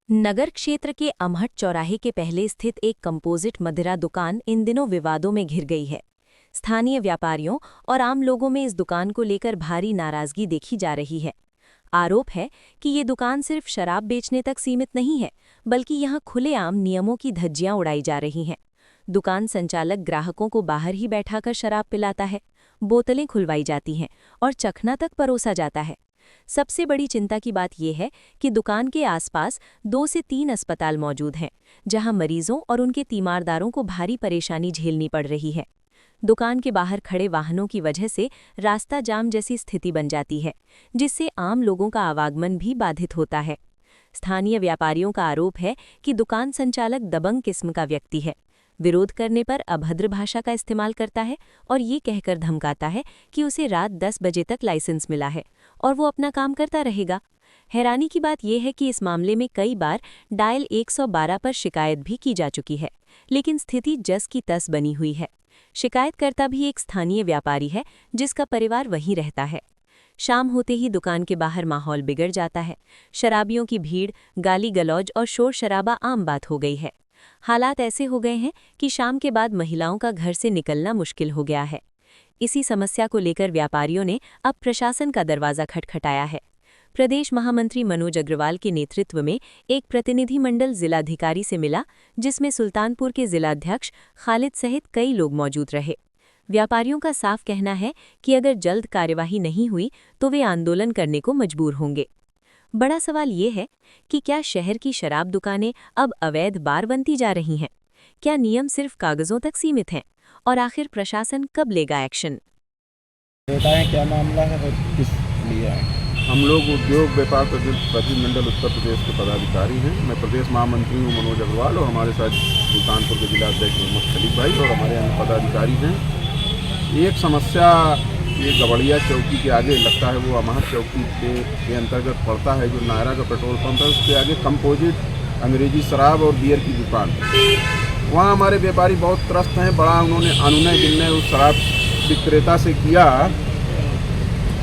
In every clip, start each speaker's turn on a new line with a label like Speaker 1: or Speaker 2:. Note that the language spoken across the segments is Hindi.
Speaker 1: नगर क्षेत्र के अमहट चौराहे के पहले स्थित एक कंपोजिट मदिरा दुकान इन दिनों विवादों में घिर गई है। स्थानीय व्यापारियों और आम लोगों में इस दुकान को लेकर भारी नाराजगी देखी जा रही है। आरोप है कि ये दुकान सिर्फ शराब बेचने तक सीमित नहीं है, बल्कि यहाँ खुलेआम नियमों की धज्जियां उड़ाई जा रही हैं। दुकान संचालक ग्राहकों को बाहर ही बैठाकर शराब पिलाता है, बोतलें खुलवाई जाती हैं और चखना तक परोसा जाता है। सबसे बड़ी चिंता की बात यह है कि दुकान के आसपास 2 से 3 अस्पताल मौजूद हैं, जहां मरीजों और उनके तीमारदारों को भारी परेशानी झेलनी पड़ रही है। दुकान के बाहर खड़े वाहनों की वजह से रास्ता जाम जैसी स्थिति बन जाती है, जिससे आम लोगों का आवागमन भी बाधित होता है। स्थानीय व्यापारियों का आरोप है कि दुकान संचालक दबंग किस्म का व्यक्ति है। विरोध करने पर अभद्र भाषा का इस्तेमाल करता है और ये कहकर धमकाता है कि उसे रात 10 बजे तक लाइसेंस मिला है और वो अपना काम करता रहेगा। हैरानी की बात यह है कि इस मामले में कई बार डायल 112 पर शिकायत भी की जा चुकी है, लेकिन स्थिति जस की तस बनी हुई है। शिकायतकर्ता भी एक स्थानीय व्यापारी है जिसका परिवार वहीं रहता है। शाम होते ही दुकान के बाहर माहौल बिगड़ जाता है। शराबियों की भीड़, गाली गलौज और शोर शराबा आम बात हो गई है। हालात ऐसे हो गए हैं कि शाम के बाद महिलाओं का घर से निकलना मुश्किल हो गया है। इसी समस्या को लेकर व्यापारियों ने अब प्रशासन का दरवाज़ा खटखटाया है। प्रदेश महामंत्री मनोज अग्रवाल के नेतृत्व में एक प्रतिनिधिमंडल जिलाधिकारी से मिला, जिसमें सुल्तानपुर के जिलाध्यक्ष खालिद सहित कई लोग मौजूद रहे। व्यापारियों का साफ कहना है कि अगर जल्द कार्यवाही नहीं हुई तो वे आंदोलन करने को मजबूर होंगे। बड़ा सवाल ये है कि क्या शहर की शराब दुकानें अब अवैध बार बनती जा रही हैं? क्या नियम सिर्फ कागजों तक सीमित हैं? और आखिर प्रशासन कब लेगा एक्शन?
Speaker 2: बताएं क्या मामला है और किस लिए आए?
Speaker 3: हम लोग उद्योग व्यापार प्रतिनिधिमंडल उत्तर प्रदेश के पदाधिकारी हैं। मैं प्रदेश महामंत्री हूँ मनोज अग्रवाल और हमारे साथ सुल्तानपुर के जिला अध्यक्ष मोहम्मद खलीक भाई और हमारे अन्य पदाधिकारी हैं। एक समस्या ये गवड़िया चौकी के आगे लगता है, वो अमहट चौकी के अंतर्गत पड़ता है, जो नायरा का पेट्रोल पंप है, उसके आगे कंपोजिट अंग्रेजी शराब और बियर की दुकान है। वहाँ हमारे व्यापारी बहुत त्रस्त हैं। बड़ा उन्होंने अनुनय विनय उस शराब विक्रेता से किया,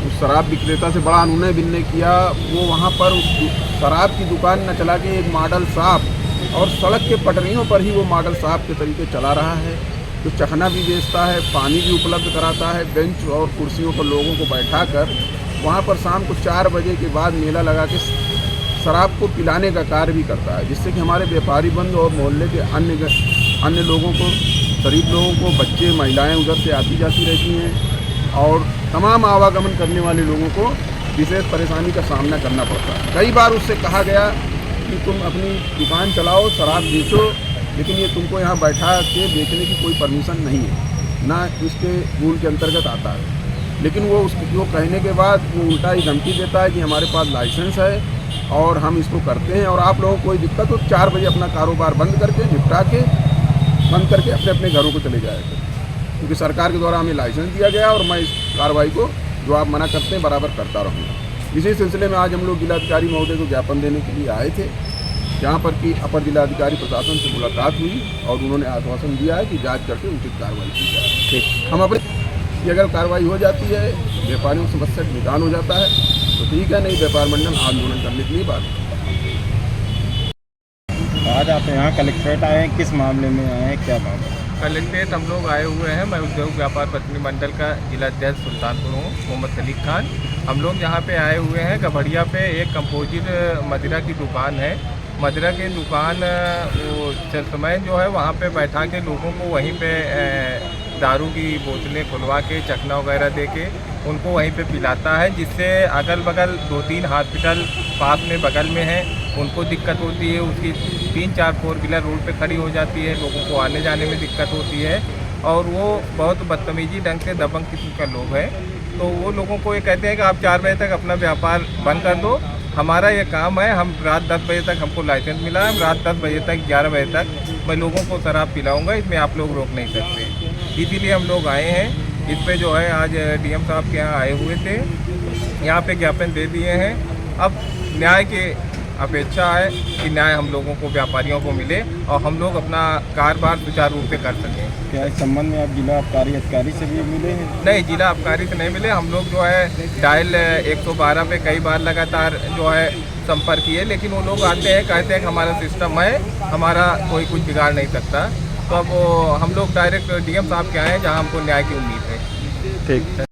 Speaker 3: उस शराब विक्रेता से बड़ा अनुनय विनय किया। वो वहाँ पर उस शराब की दुकान न चला के एक मॉडल शॉप और सड़क के पटरियों पर ही वो मॉडल शॉप के तरीके चला रहा है। तो चखना भी बेचता है, पानी भी उपलब्ध कराता है। बेंच और कुर्सियों पर लोगों को बैठाकर वहाँ पर शाम को 4 बजे के बाद मेला लगा के शराब को पिलाने का कार्य भी करता है, जिससे कि हमारे व्यापारी बंधु और मोहल्ले के अन्य लोगों को, गरीब लोगों को, बच्चे महिलाएं उधर से आती जाती रहती हैं और तमाम आवागमन करने वाले लोगों को विशेष परेशानी का सामना करना पड़ता है। कई बार उससे कहा गया कि तुम अपनी दुकान चलाओ, शराब बेचो, लेकिन ये तुमको यहाँ बैठा के बेचने की कोई परमिशन नहीं है, ना इसके रूल के अंतर्गत आता है। लेकिन वो कहने के बाद वो उल्टा ही धमकी देता है कि हमारे पास लाइसेंस है और हम इसको करते हैं और आप लोगों को कोई दिक्कत हो 4 बजे अपना कारोबार बंद करके अपने अपने घरों को चले जाएगा, क्योंकि सरकार के द्वारा हमें लाइसेंस दिया गया और मैं इस कार्रवाई को जो आप मना करते हैं बराबर करता रहूँगा। इसी सिलसिले में आज हम लोग जिलाधिकारी महोदय को ज्ञापन देने के लिए आए थे, जहाँ पर कि अपर जिलाधिकारी प्रशासन से मुलाकात हुई और उन्होंने आश्वासन दिया है कि जांच करके उचित कार्रवाई की जाए। ठीक, हम अपने कि अगर कार्रवाई हो जाती है, व्यापारियों की समस्या का निदान हो जाता है तो ठीक है, नहीं व्यापार मंडल आंदोलन करने के लिए बात।
Speaker 2: आज आप यहाँ कलेक्ट्रेट आए हैं, किस मामले में आए हैं, क्या मामला?
Speaker 4: कलेक्ट्रेट हम लोग आए हुए हैं। मैं उद्योग व्यापार प्रतिनिधिमंडल का जिलाध्यक्ष सुल्तानपुर हूँ, मोहम्मद खलीक खान। हम लोग यहाँ पे आए हुए हैं, गवड़िया पे एक कंपोजिट मदिरा की दुकान है। मदिरा की दुकान वो समय जो है वहाँ पे बैठा के लोगों को वहीं पे दारू की बोतलें खुलवा के चखना वगैरह दे के उनको वहीं पे पिलाता है, जिससे अगल बगल 2-3 हॉस्पिटल पास में बगल में हैं, उनको दिक्कत होती है। उसकी 3-4 4 व्हीलर रोड पे खड़ी हो जाती है, लोगों को आने जाने में दिक्कत होती है और वो बहुत बदतमीजी ढंग से दबंग किस्म का लोग हैं। तो वो लोगों को ये कहते हैं कि आप 4 बजे तक अपना व्यापार बंद कर दो, हमारा ये काम है, हम रात 10 बजे तक हमको लाइसेंस मिला है, हम रात 10 बजे तक 11 बजे तक मैं लोगों को शराब पिलाऊंगा, इसमें आप लोग रोक नहीं सकते। इसीलिए हम लोग आए हैं। इस पे जो है आज डीएम साहब के यहाँ आए हुए थे, यहाँ पे ज्ञापन दे दिए हैं। अब न्याय की अपेक्षा है कि न्याय हम लोगों को, व्यापारियों को मिले और हम लोग अपना कारोबार सुचारू रूप से कर सकें।
Speaker 2: क्या इस संबंध में आप जिला आबकारी अधिकारी से भी मिले हैं?
Speaker 4: नहीं, जिला आबकारी से नहीं मिले। हम लोग जो है डायल 112 पे कई बार लगातार जो है संपर्क किए, लेकिन वो लोग आते हैं, कहते हैं कि हमारा सिस्टम है, हमारा कोई कुछ बिगाड़ नहीं सकता। तो अब हम लोग डायरेक्ट डीएम साहब के आए हैं, जहाँ हमको न्याय की उम्मीद है।
Speaker 2: ठीक।